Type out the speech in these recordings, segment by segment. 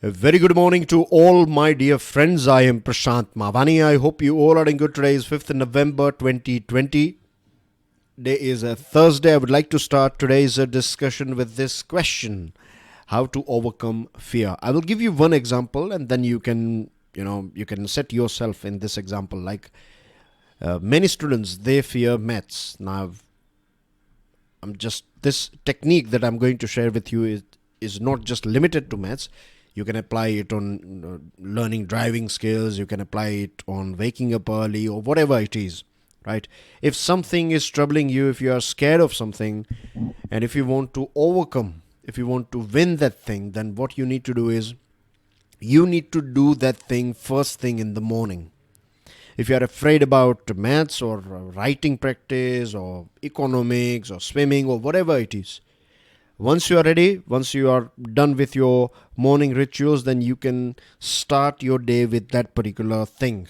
A very good morning to all my dear friends. I am Prashant Mavani. I hope you all are doing good. Today is 5th November 2020. Today is a Thursday. I would like to start today's discussion with this question: how to overcome fear. I will give you one example, and then you can set yourself in this example. Like many students, they fear maths. Now, this technique that I'm going to share with you is not just limited to maths. You can apply it on learning driving skills. You can apply it on waking up early or whatever it is, right? If something is troubling you, if you are scared of something, and if you want to overcome, if you want to win that thing, then what you need to do is you need to do that thing first thing in the morning. If you are afraid about maths or writing practice or economics or swimming or whatever it is, once you are ready, once you are done with your morning rituals, then you can start your day with that particular thing.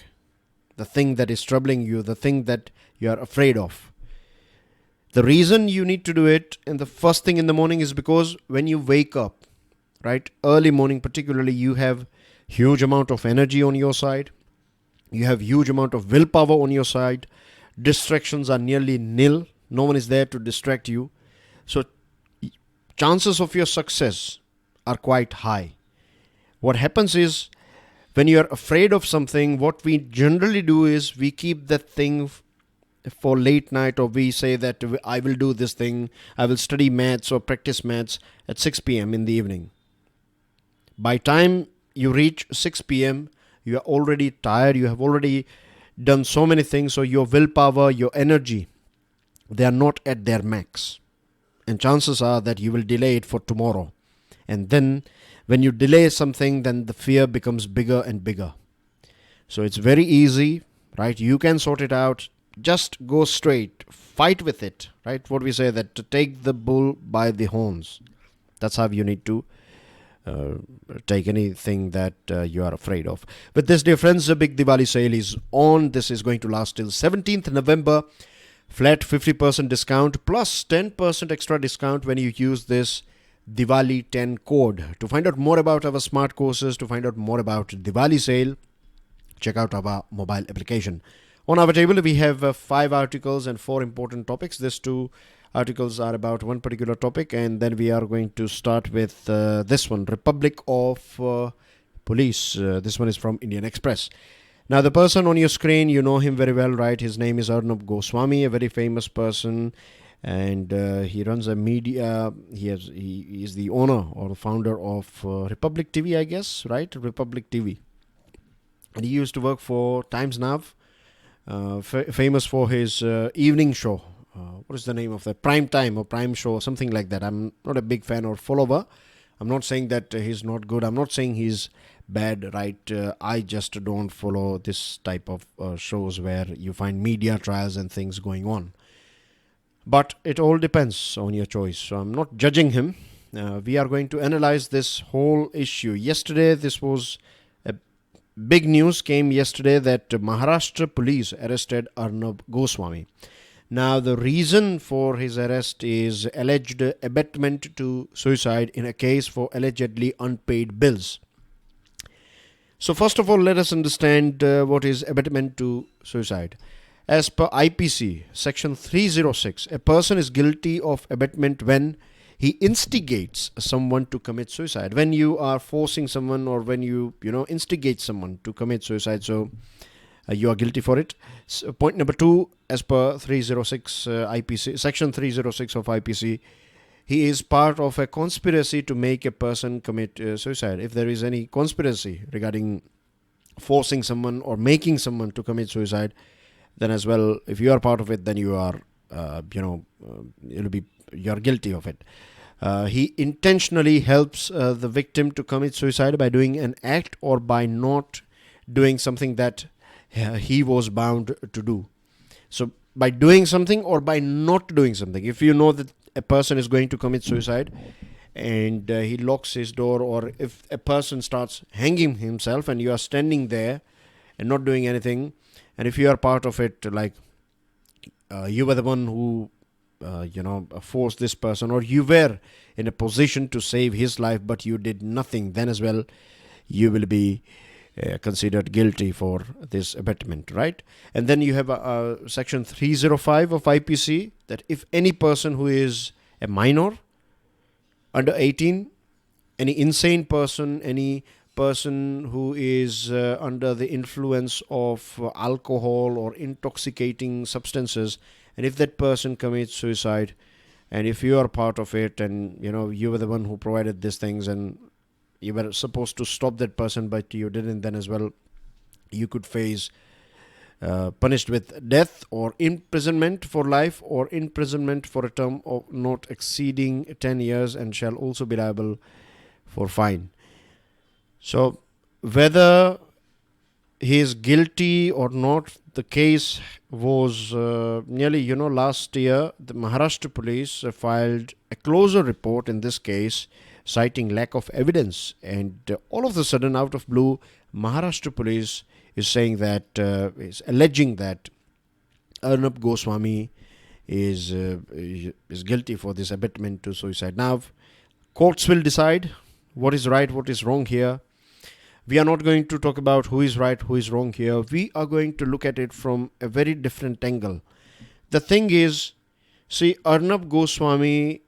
The thing that is troubling you, the thing that you are afraid of. The reason you need to do it in the first thing in the morning is because when you wake up, right, early morning particularly, you have huge amount of energy on your side. You have huge amount of willpower on your side. Distractions are nearly nil. No one is there to distract you. So chances of your success are quite high. What happens is, when you are afraid of something, what we generally do is we keep that thing for late night, or we say that I will do this thing, I will study maths or practice maths at 6 p.m. in the evening. By time you reach 6 p.m., you are already tired, you have already done so many things, so your willpower, your energy, they are not at their max. And chances are that you will delay it for tomorrow. And then when you delay something, then the fear becomes bigger and bigger. So it's very easy, right? You can sort it out. Just go straight. Fight with it, right? What we say, that to take the bull by the horns. That's how you need to take anything that you are afraid of. With this, dear friends, the big Diwali sale is on. This is going to last till 17th November. Flat 50% discount plus 10% extra discount when you use this Diwali 10 code. To find out more about our smart courses, to find out more about Diwali sale, check out our mobile application. On our table, we have 5 articles and 4 important topics. These 2 articles are about one particular topic, and then we are going to start with this one, Republic of Police. This one is from Indian Express. Now, the person on your screen, you know him very well, right? His name is Arnab Goswami, a very famous person, and he runs a media. He is the owner or the founder of Republic TV, I guess, right? Republic TV. And he used to work for Times Now, famous for his evening show. What is the name of that? Prime Time or Prime Show, something like that. I'm not a big fan or follower. I'm not saying that he's not good. I'm not saying he's bad, right? I just don't follow this type of shows where you find media trials and things going on. But it all depends on your choice. So I'm not judging him. We are going to analyze this whole issue. Yesterday, this was a big news came yesterday that Maharashtra police arrested Arnab Goswami. Now, the reason for his arrest is alleged abetment to suicide in a case for allegedly unpaid bills. So first of all, let us understand what is abetment to suicide. As per IPC, section 306, a person is guilty of abetment when he instigates someone to commit suicide. When you are forcing someone, or when you instigate someone to commit suicide, so you are guilty for it. So point number 2, as per 306 IPC, section 306 of IPC, he is part of a conspiracy to make a person commit suicide. If there is any conspiracy regarding forcing someone or making someone to commit suicide, then as well, if you are part of it, then you are, you are guilty of it. He intentionally helps the victim to commit suicide by doing an act or by not doing something that he was bound to do. So by doing something or by not doing something. If you know that a person is going to commit suicide and he locks his door, or if a person starts hanging himself and you are standing there and not doing anything, and if you are part of it, like you were the one who forced this person, or you were in a position to save his life but you did nothing, then as well you will be considered guilty for this abetment, right? And then you have section 305 of IPC, that if any person who is a minor under 18, any insane person, any person who is under the influence of alcohol or intoxicating substances, and if that person commits suicide, and if you are part of it, and you were the one who provided these things, and you were supposed to stop that person but you didn't, then as well you could face punished with death or imprisonment for life, or imprisonment for a term of not exceeding 10 years, and shall also be liable for fine. So whether he is guilty or not, the case was nearly, last year the Maharashtra police filed a closure report in this case, citing lack of evidence, and all of a sudden, out of blue, Maharashtra police is saying that, is alleging that Arnab Goswami is guilty for this abetment to suicide. Now, courts will decide what is right, what is wrong here. We are not going to talk about who is right, who is wrong here. We are going to look at it from a very different angle. The thing is, see, Arnab Goswami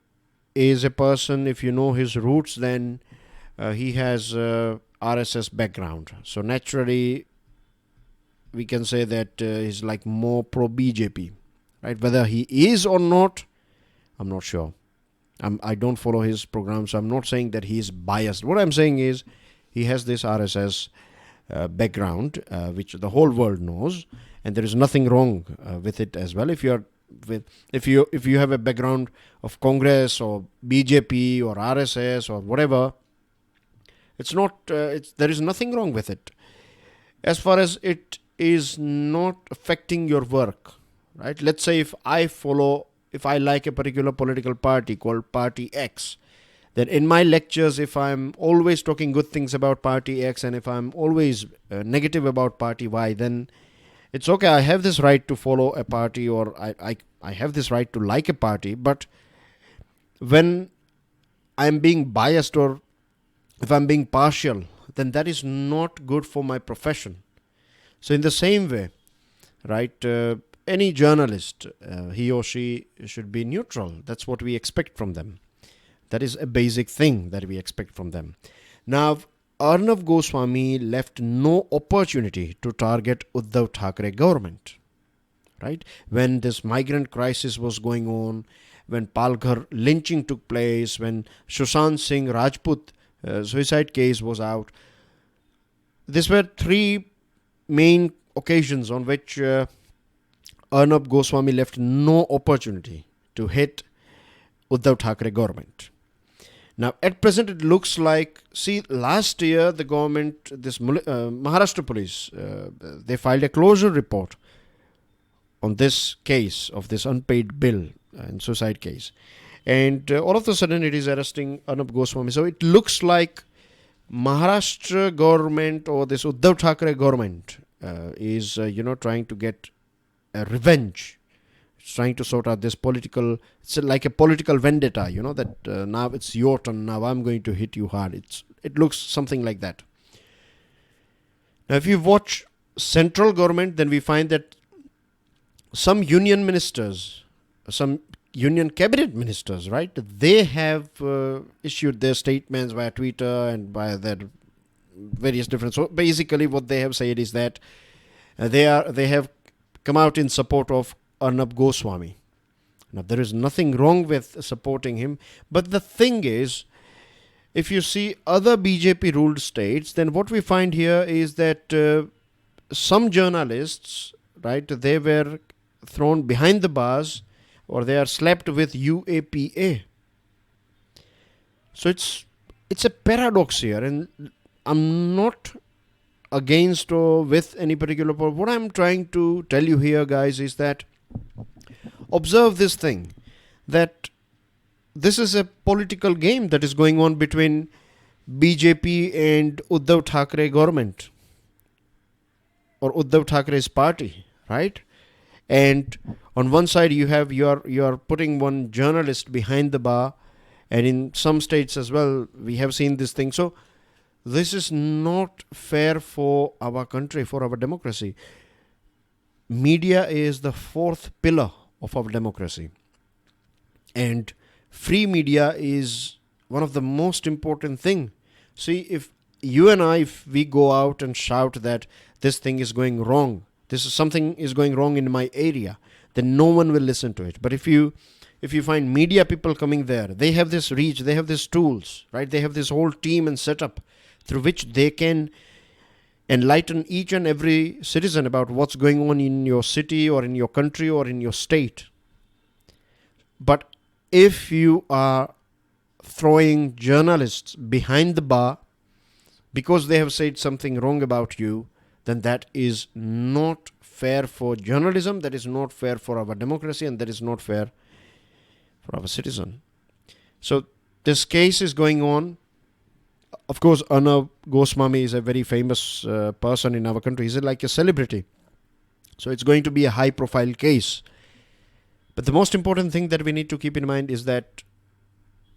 is a person, if you know his roots, then he has RSS background. So naturally, we can say that he's like more pro-BJP, right? Whether he is or not, I'm not sure. I don't follow his program, so I'm not saying that he is biased. What I'm saying is, he has this RSS background, which the whole world knows, and there is nothing wrong with it as well. If you have a background of Congress or BJP or RSS or whatever, it's not. There is nothing wrong with it, as far as it is not affecting your work, right? Let's say if I like a particular political party called Party X, then in my lectures, if I'm always talking good things about Party X, and if I'm always negative about Party Y, then it's okay. I have this right to follow a party, or I have this right to like a party. But when I'm being biased, or if I'm being partial, then that is not good for my profession. So in the same way, right, any journalist, he or she should be neutral. That's what we expect from them. That is a basic thing that we expect from them. Now, Arnab Goswami left no opportunity to target Uddhav Thackeray government, right? When this migrant crisis was going on, when Palghar lynching took place, when Sushant Singh Rajput suicide case was out, these were three main occasions on which Arnab Goswami left no opportunity to hit Uddhav Thackeray government. Now, at present, it looks like, see, last year, the government, this Maharashtra police, they filed a closure report on this case of this unpaid bill and suicide case. And all of a sudden, it is arresting Arnab Goswami. So, it looks like Maharashtra government, or this Uddhav Thackeray government is, trying to get revenge. It's trying to sort out this political, it's like a political vendetta, that now it's your turn, now I'm going to hit you hard. It looks something like that. Now, if you watch central government, then we find that some union ministers, some union cabinet ministers, right, they have issued their statements via Twitter and by their various different. So basically, what they have said is that they have come out in support of Arnab Goswami. Now, there is nothing wrong with supporting him, but the thing is, if you see other BJP ruled states, then what we find here is that some journalists, right, they were thrown behind the bars, or they are slapped with UAPA. So it's a paradox here, and I'm not against or with any particular. What I'm trying to tell you here, guys, is that observe this thing, that this is a political game that is going on between BJP and Uddhav Thackeray government, or Uddhav Thackeray's party, right? And on one side you are putting one journalist behind the bar, and in some states as well we have seen this thing. So this is not fair for our country, for our democracy. Media is the fourth pillar of our democracy. And free media is one of the most important thing. See, if you and I, if we go out and shout that this thing is going wrong, this is something is going wrong in my area, then no one will listen to it. But if you find media people coming there, they have this reach, they have these tools, right? They have this whole team and setup through which they can enlighten each and every citizen about what's going on in your city or in your country or in your state. But if you are throwing journalists behind the bar because they have said something wrong about you, then that is not fair for journalism, that is not fair for our democracy, and that is not fair for our citizen. So this case is going on. Of course, Arnab Goswami is a very famous person in our country. He's like a celebrity. So it's going to be a high-profile case. But the most important thing that we need to keep in mind is that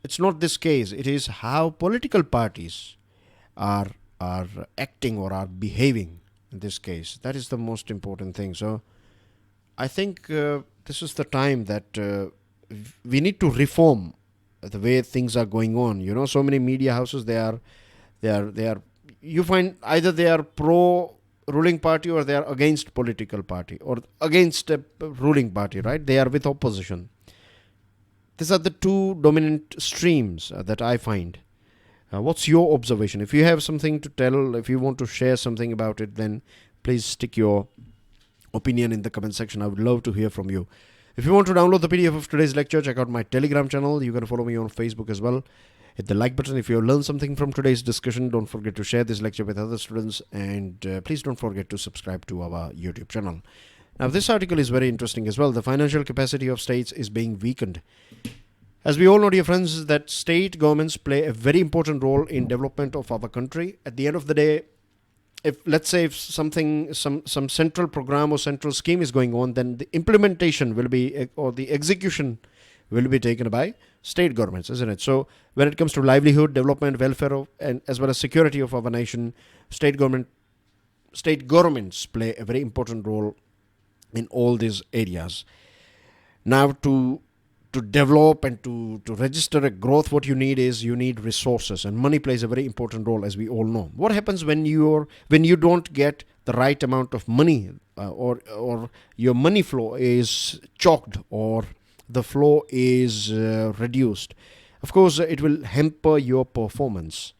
it's not this case. It is how political parties are acting or are behaving in this case. That is the most important thing. So I think this is the time that we need to reform the way things are going on. You know, so many media houses, they are you find either they are pro ruling party or they are against political party or against a ruling party, right? They are with opposition. These are the two dominant streams that I find. What's your observation? If you have something to tell, if you want to share something about it, then please stick your opinion in the comment section. I would love to hear from you. If you want to download the PDF of today's lecture, check out my Telegram channel. You can follow me on Facebook as well. Hit the like button if you have learned something from today's discussion. Don't forget to share this lecture with other students, and please don't forget to subscribe to our YouTube channel. Now, this article is very interesting as well. The financial capacity of states is being weakened. As we all know, dear friends, that state governments play a very important role in development of our country. At the end of the day, if let's say if some central program or central scheme is going on, then the implementation will be, or the execution will be taken by state governments, isn't it? So when it comes to livelihood, development, welfare of, and as well as security of our nation, state governments play a very important role in all these areas. Now, to develop and to register a growth, what you need resources, and money plays a very important role, as we all know. What happens when you don't get the right amount of money, or your money flow is choked, or the flow is reduced? Of course, it will hamper your performance.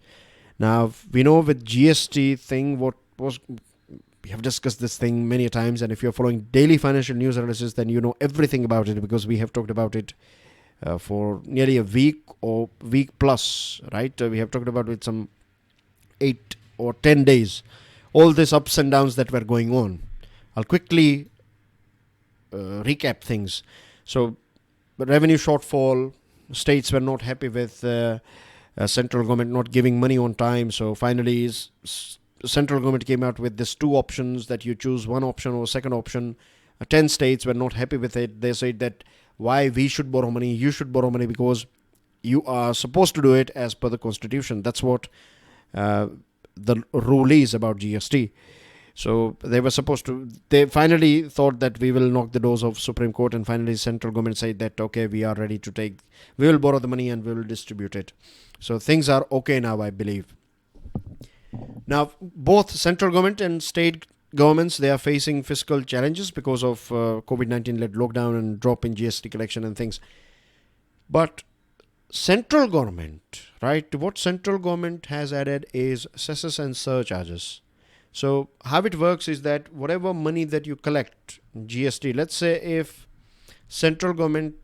Now, we know with GST thing, we have discussed this thing many times, and if you're following daily financial news analysis, then you know everything about it, because we have talked about it for nearly a week or week plus, right? We have talked about it some 8 or 10 days. All these ups and downs that were going on. I'll quickly recap things. So, revenue shortfall, states were not happy with central government not giving money on time. So finally, central government came out with this 2 options, that you choose one option or second option. 10 states were not happy with it. They said that why we should borrow money, you should borrow money because you are supposed to do it as per the constitution. That's what the rule is about GST. So they finally thought that we will knock the doors of Supreme Court, and finally central government said that, okay, we are ready we will borrow the money and we will distribute it. So things are okay now, I believe. Now, both central government and state governments, they are facing fiscal challenges because of COVID-19 led lockdown and drop in GST collection and things. But central government, right, what central government has added is cesses and surcharges. So how it works is that whatever money that you collect, GST, let's say if central government,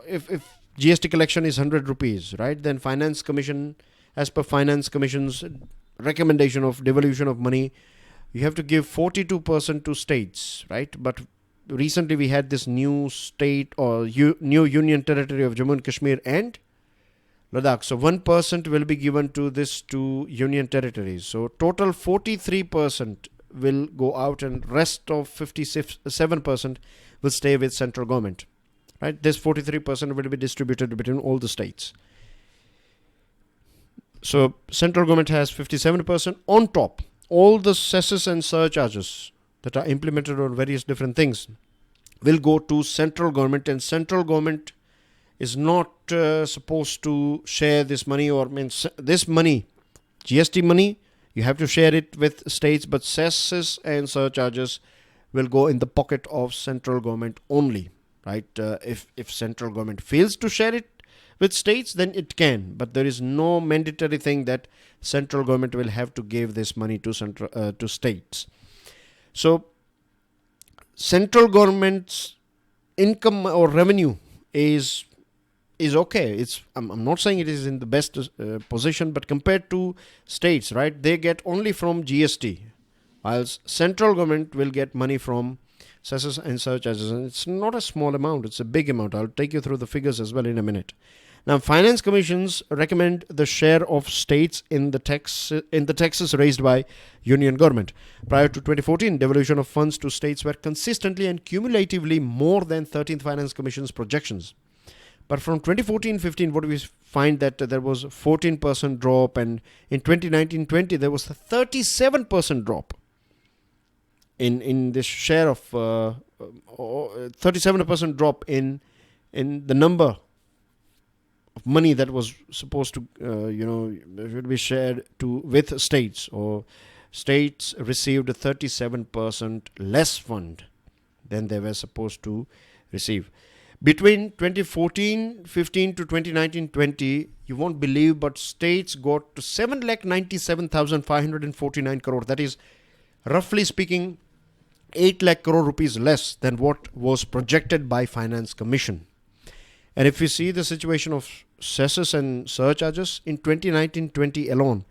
if GST collection is 100 rupees, right, then Finance Commission, as per Finance Commission's recommendation of devolution of money, you have to give 42% to states, right? But recently we had this new state or new union territory of Jammu and Kashmir and Ladakh. So 1% will be given to this 2 union territories. So total 43% will go out, and rest of 57% will stay with central government. Right? This 43% will be distributed between all the states. So central government has 57%. On top, all the cesses and surcharges that are implemented on various different things will go to central government, and central government is not supposed to share this money, or means this money, GST money, you have to share it with states, but cesses and surcharges will go in the pocket of central government only, right? If central government fails to share it with states, then it can, but there is no mandatory thing that central government will have to give this money to to states. So central government's income or revenue is okay. I'm not saying it is in the best position, but compared to states, right, they get only from GST, whilst central government will get money from cesses and surcharges, and it's not a small amount, it's a big amount. I'll take you through the figures as well in a minute. Now, finance commissions recommend the share of states in the taxes raised by union government. Prior to 2014, devolution of funds to states were consistently and cumulatively more than 13th Finance Commission's projections. But from 2014-15, what we find that there was a 14% drop, and in 2019-20 there was a 37% drop in this share of 37% drop in the number of money that was supposed to should be shared with states, or states received 37% less fund than they were supposed to receive. Between 2014-15 to 2019-20, you won't believe, but states got to 7,97,549 crore. That is, roughly speaking, 8 lakh crore rupees less than what was projected by Finance Commission. And if we see the situation of cesses and surcharges in 2019-20 alone,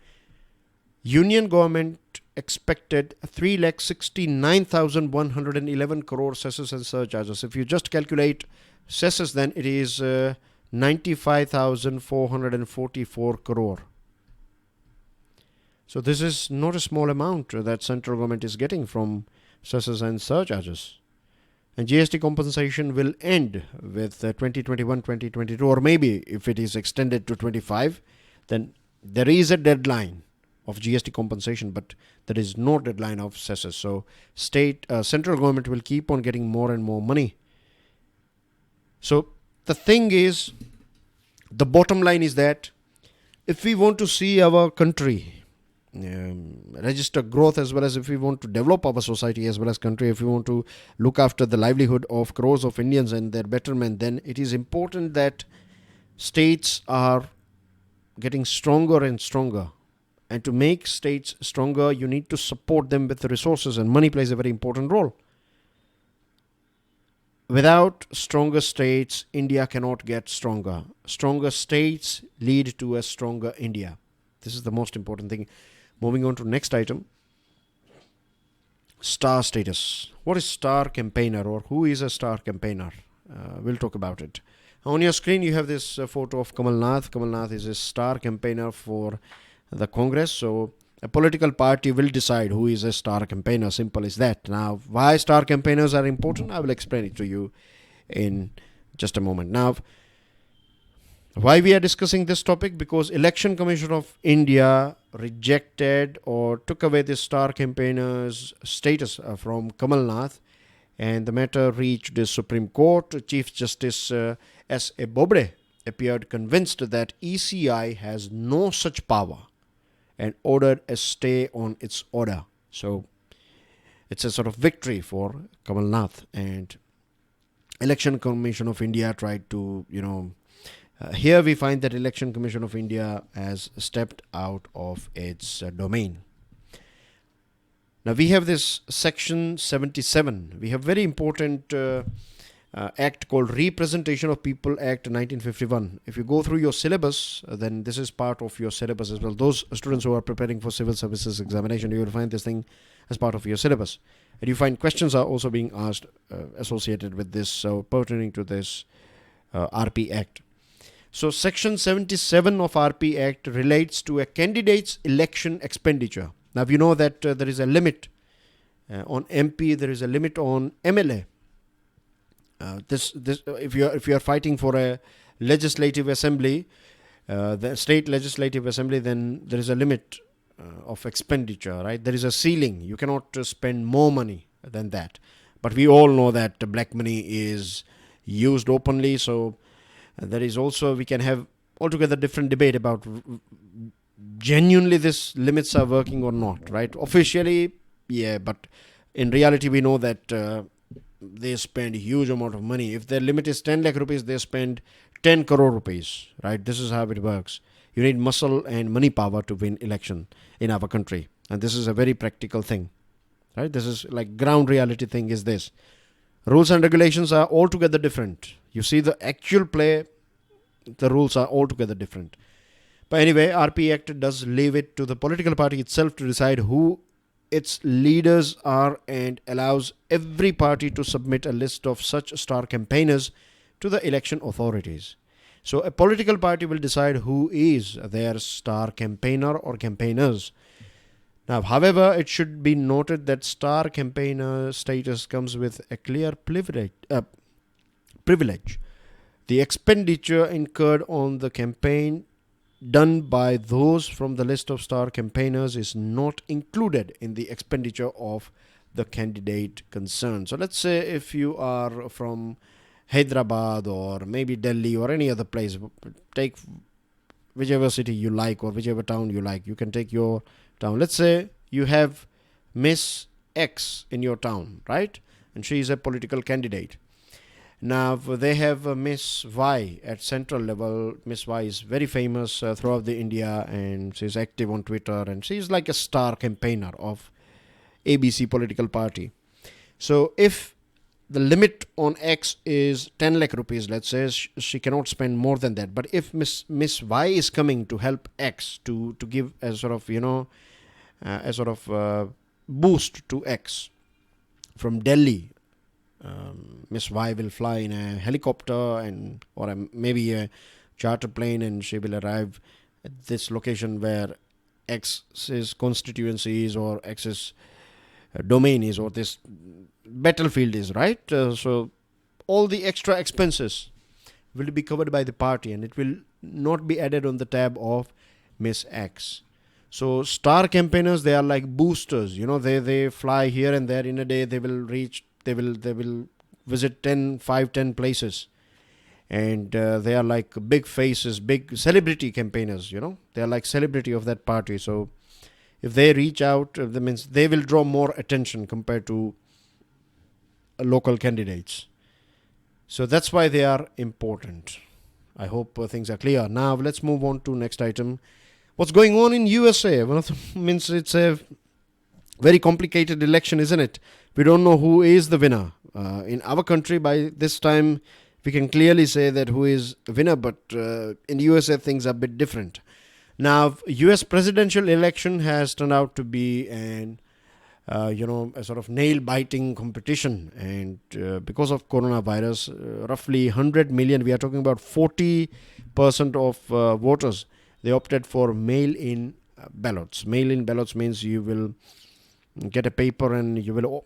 Union government expected 3,69,111 crore cesses and surcharges. If you just calculate cesses, then it is 95,444 crore. So this is not a small amount that central government is getting from cesses and surcharges. And GST compensation will end with 2021-2022, or maybe if it is extended to 25, then there is a deadline of GST compensation, but there is no deadline of cesses. So central government will keep on getting more and more money. So the thing is, the bottom line is that if we want to see our country register growth, as well as if we want to develop our society as well as country, if we want to look after the livelihood of crores of Indians and their betterment, then it is important that states are getting stronger and stronger. And to make states stronger, you need to support them with the resources, and money plays a very important role. Without stronger states, India cannot get stronger. Stronger states lead to a stronger India. This is the most important thing. Moving on to next item. Star status. What is star campaigner, or who is a star campaigner? We'll talk about it. On your screen, you have this photo of Kamal Nath. Kamal Nath is a star campaigner for the Congress. So a political party will decide who is a star campaigner. Simple as that. Now, why star campaigners are important, I will explain it to you in just a moment. Now, why we are discussing this topic? Because Election Commission of India rejected or took away the star campaigner's status from Kamal Nath, and the matter reached the Supreme Court. Chief Justice S.A. Bobde appeared convinced that ECI has no such power and ordered a stay on its order. So it's a sort of victory for Kamal Nath, and Election Commission of India tried to, here we find that Election Commission of India has stepped out of its domain. Now we have this section 77. We have very important act called Representation of People Act 1951. If you go through your syllabus, then this is part of your syllabus as well. Those students who are preparing for Civil Services Examination, you will find this thing as part of your syllabus. And you find questions are also being asked associated with this, so pertaining to this RP Act. So section 77 of RP Act relates to a candidate's election expenditure. Now you know that there is a limit on MP, there is a limit on MLA. If you are fighting for a legislative assembly, the state legislative assembly, then there is a limit of expenditure, right? There is a ceiling. You cannot spend more money than that. But we all know that black money is used openly, so there is also, we can have altogether different debate about genuinely this limits are working or not, right? Officially, yeah, but in reality we know that they spend a huge amount of money. If their limit is 10 lakh rupees, they spend 10 crore rupees, right? This is how it works. You need muscle and money power to win election in our country, and this is a very practical thing, right? This is like ground reality thing is this. Rules and regulations are altogether different. You see the actual play, the rules are altogether different. But anyway, RP Act does leave it to the political party itself to decide who its leaders are, and allows every party to submit a list of such star campaigners to the election authorities. So a political party will decide who is their star campaigner or campaigners. Now, however, it should be noted that star campaigner status comes with a clear privilege. The expenditure incurred on the campaign done by those from the list of star campaigners is not included in the expenditure of the candidate concerned. So let's say if you are from Hyderabad or maybe Delhi or any other place, take whichever city you like or whichever town you like. You can take your town. Let's say you have Miss X in your town, right? And she is a political candidate. Now they have Miss Y at central level. Miss Y is very famous throughout the India, and she's active on Twitter, and she's like a star campaigner of ABC political party. So if the limit on X is 10 lakh rupees, let's say, she cannot spend more than that. But if Miss Y is coming to help X, to give a sort of, boost to X from Delhi, Miss Y will fly in a helicopter or maybe a charter plane, and she will arrive at this location where X's constituency is, or X's domain is, or this battlefield is, right? So all the extra expenses will be covered by the party, and it will not be added on the tab of Miss X. So star campaigners, they are like boosters. They fly here and there in a day. They will visit 10 places, and they are like big faces, big celebrity campaigners. They are like celebrity of that party. So if they reach out, that means they will draw more attention compared to local candidates. So that's why they are important. I hope things are clear. Now let's move on to next item. What's going on in USA? It's a very complicated election, isn't it? We don't know who is the winner. In our country, by this time, we can clearly say that who is the winner, but in USA, things are a bit different. Now, US presidential election has turned out to be a sort of nail-biting competition. And because of coronavirus, roughly 100 million, we are talking about 40% of voters, they opted for mail-in ballots. Mail-in ballots means you will get a paper and you will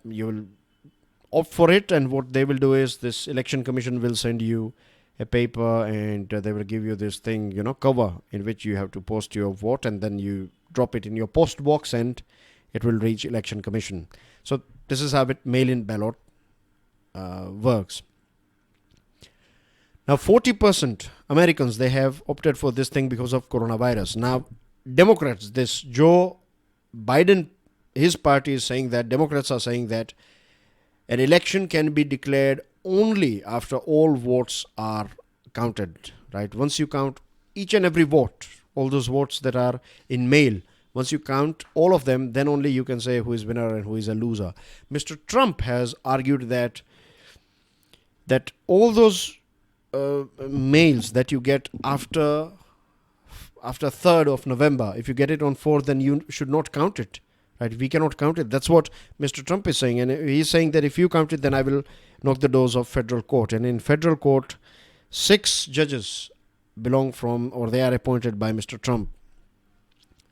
opt for it, and what they will do is this election commission will send you a paper, and they will give you this thing, cover, in which you have to post your vote, and then you drop it in your post box and it will reach election commission. So this is how mail-in ballot works. Now 40% Americans, they have opted for this thing because of coronavirus. Now Democrats, this Joe Biden, his party is saying that, Democrats are saying that an election can be declared only after all votes are counted, right? Once you count each and every vote, all those votes that are in mail, once you count all of them, then only you can say who is winner and who is a loser. Mr. Trump has argued that all those mails that you get after 3rd of November, if you get it on 4th, then you should not count it. Right? We cannot count it. That's what Mr. Trump is saying. And he's saying that if you count it, then I will knock the doors of federal court. And in federal court, 6 judges belong from, or they are appointed by Mr. Trump.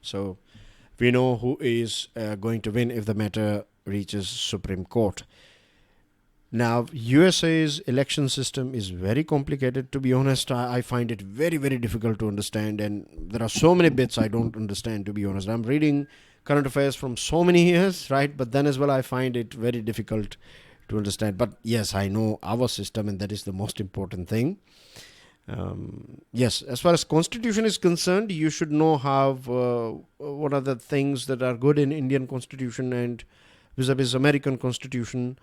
So we know who is going to win if the matter reaches Supreme Court. Now, USA's election system is very complicated. To be honest, I find it very, very difficult to understand, and there are so many bits I don't understand, to be honest. I'm reading current affairs from so many years, right? But then as well, I find it very difficult to understand. But yes, I know our system, and that is the most important thing. Yes, as far as constitution is concerned, you should know how what are the things that are good in Indian constitution and vis-a-vis American constitution,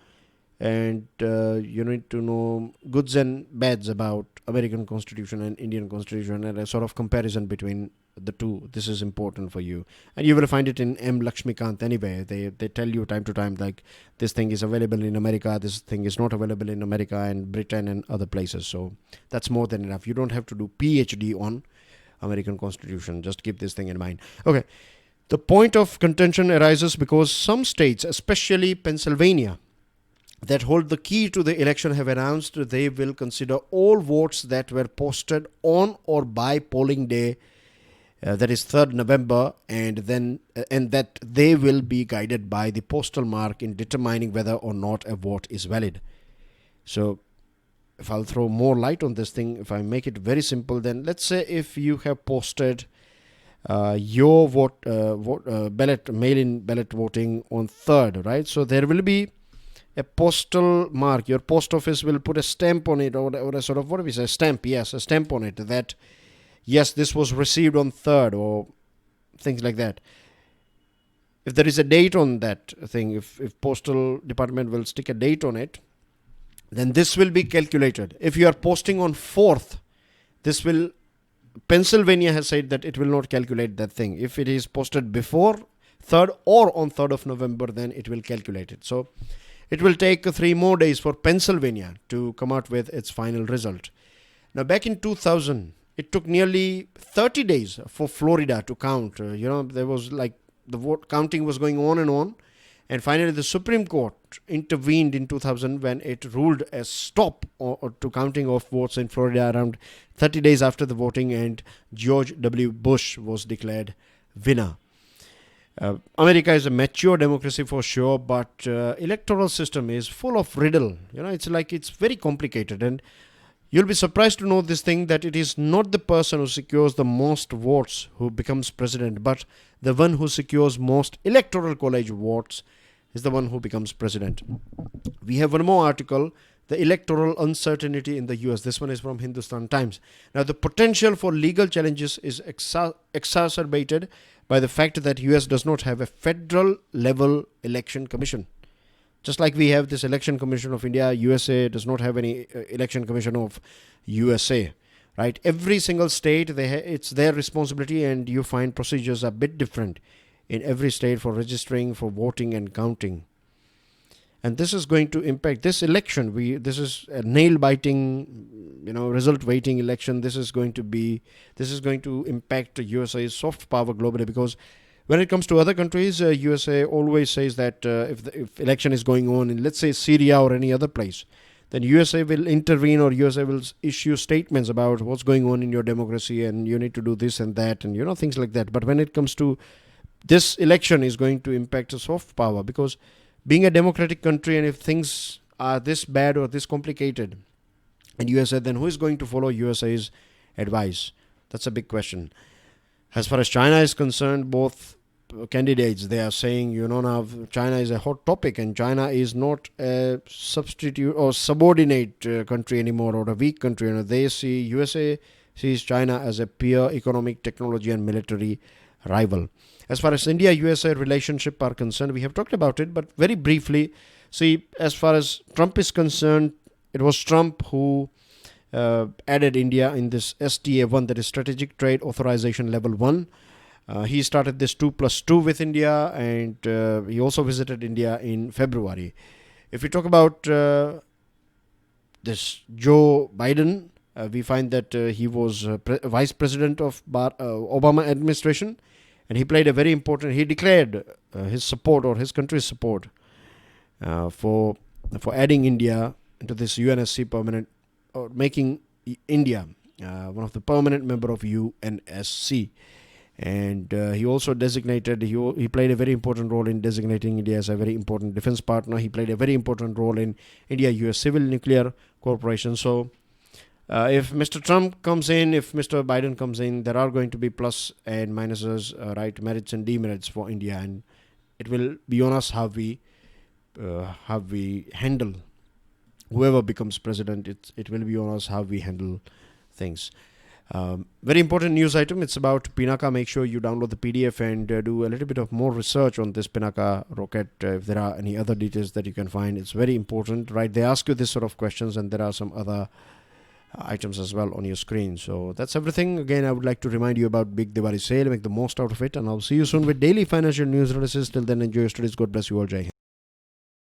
and you need to know goods and bads about American constitution and Indian constitution, and a sort of comparison between the two. This is important for you, and you will find it in M. Lakshmikant anyway. They tell you time to time, like, this thing is available in America, this thing is not available in America and Britain and other places. So that's more than enough. You don't have to do PhD on American constitution. Just keep this thing in mind. Okay, the point of contention arises because some states, especially Pennsylvania, that hold the key to the election, have announced they will consider all votes that were posted on or by polling day, that is 3rd November, and that they will be guided by the postal mark in determining whether or not a vote is valid. So if I'll throw more light on this thing, if I make it very simple, then let's say if you have posted your mail-in ballot voting on 3rd, right? So there will be a postal mark. Your post office will put a stamp on it, or a sort of, what do we say, stamp, yes, a stamp on it, that yes, this was received on 3rd, or things like that. If there is a date on that thing, if postal department will stick a date on it, then this will be calculated. If you are posting on 4th, Pennsylvania has said that it will not calculate that thing. If it is posted before 3rd or on 3rd of November, then it will calculate it. So it will take 3 more days for Pennsylvania to come out with its final result. Now, back in 2000, it took nearly 30 days for Florida to count. There was like the vote counting was going on. And finally, the Supreme Court intervened in 2000 when it ruled a stop to counting of votes in Florida around 30 days after the voting, and George W. Bush was declared winner. America is a mature democracy for sure, but electoral system is full of riddle. It's very complicated, and you'll be surprised to know this thing, that it is not the person who secures the most votes who becomes president, but the one who secures most electoral college votes is the one who becomes president. We have one more article, the electoral uncertainty in the US. This one is from Hindustan Times. Now, the potential for legal challenges is exacerbated by the fact that US does not have a federal level election commission. Just like we have this election commission of India, USA does not have any election commission of USA, right? Every single state, it's their responsibility, and you find procedures are a bit different in every state for registering, for voting and counting. And this is going to impact this election. This is a nail-biting, result-waiting election. This is going to impact USA's soft power globally, because when it comes to other countries, USA always says that if election is going on in, let's say, Syria or any other place, then USA will intervene, or USA will issue statements about what's going on in your democracy, and you need to do this and that, and things like that. But when it comes to this election, is going to impact a soft power, because being a democratic country, and if things are this bad or this complicated in USA, then who is going to follow USA's advice? That's a big question. As far as China is concerned, both candidates, they are saying, now China is a hot topic, and China is not a substitute or subordinate country anymore, or a weak country. USA sees China as a peer economic, technology and military rival. As far as India-USA relationship are concerned, we have talked about it, but very briefly, see, as far as Trump is concerned, it was Trump who added India in this STA1, that is Strategic Trade Authorization Level 1. He started this 2+2 with India, and he also visited India in February. If we talk about this Joe Biden, we find that he was vice president of Obama administration, and he played a very important, he declared his support, or his country's support for adding India into this UNSC permanent, or making India one of the permanent member of UNSC. And he also designated, he played a very important role in designating India as a very important defense partner. He played a very important role in India-US Civil Nuclear Cooperation. So if Mr. Trump comes in, if Mr. Biden comes in, there are going to be plus and minuses, right, merits and demerits for India, and it will be on us how we handle whoever becomes president. It will be on us how we handle things. Very important news item. It's about Pinaka. Make sure you download the PDF and do a little bit of more research on this Pinaka rocket. If there are any other details that you can find, it's very important, right? They ask you this sort of questions, and there are some other items as well on your screen. So that's everything. Again, I would like to remind you about Big Diwali sale. Make the most out of it, and I'll see you soon with daily financial news releases. Till then, enjoy your studies. God bless you all. Jai Hind.